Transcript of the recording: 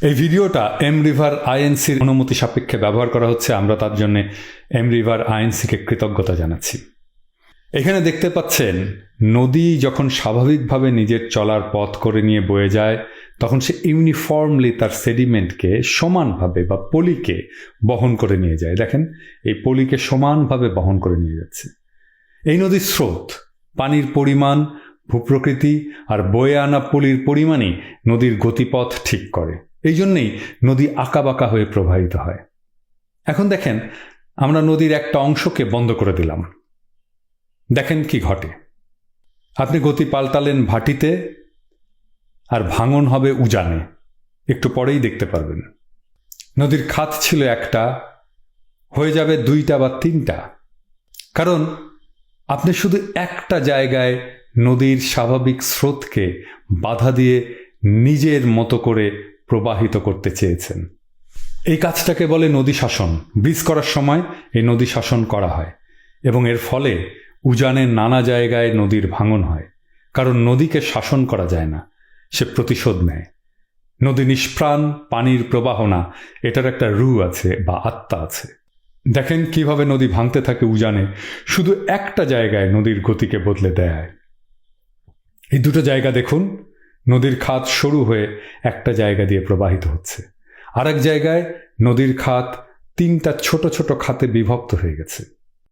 এই ভিডিওটা M river আইএনসির অনুমতি সাপেক্ষে ব্যবহার করা হচ্ছে। আমরা তার জন্য এম রিভার আইএনসিকে কৃতজ্ঞতা জানাচ্ছি। এখানে দেখতে পাচ্ছেন নদী যখন স্বাভাবিকভাবে নিজের চলার পথ করে নিয়ে বয়ে যায় তখন সে ইউনিফর্মলি তার সেডিমেন্টকে সমানভাবে বা পলিকে বহন করে নিয়ে যায়। দেখেন এই পলিকে সমানভাবে বহন করে নিয়ে যাচ্ছে। এই নদীর স্রোত, পানির পরিমাণ, ভূপ্রকৃতি আর বয়ে আনা পলির পরিমাণই নদীর গতিপথ ঠিক করে। এই জন্যেই নদী আঁকাবাঁকা হয়ে প্রবাহিত হয়। এখন দেখেন আমরা নদীর একটা অংশকে বন্ধ করে দিলাম, দেখেন কি ঘটে। আপনি গতি পাল্টালেন ভাটিতে আর ভাঙন হবে উজানে, একটু পরেই দেখতে পারবেন। নদীর খাত ছিল একটা, হয়ে যাবে দুইটা বা তিনটা, কারণ আপনি শুধু একটা জায়গায় নদীর স্বাভাবিক স্রোতকে বাধা দিয়ে নিজের মতো করে প্রবাহিত করতে চেয়েছেন। এই কাজটাকে বলে নদী শাসন। ব্রিজ করার সময় এই নদী শাসন করা হয় এবং এর ফলে উজানের নানা জায়গায় নদীর ভাঙন হয়, কারণ নদীকে শাসন করা যায় না, সে প্রতিশোধ নেয়। নদী নিষ্প্রাণ, পানির প্রবাহ না, এটার একটা রু আছে বা আত্মা আছে। দেখেন কিভাবে নদী ভাঙতে থাকে উজানে, শুধু একটা জায়গায় নদীর গতিকে বদলে দেয়। এই দুটো জায়গা দেখুন, নদীর খাত সরু হয়ে একটা জায়গা দিয়ে প্রবাহিত হচ্ছে, আর এক জায়গায় নদীর খাত তিনটা ছোট ছোট খাতে বিভক্ত হয়ে গেছে।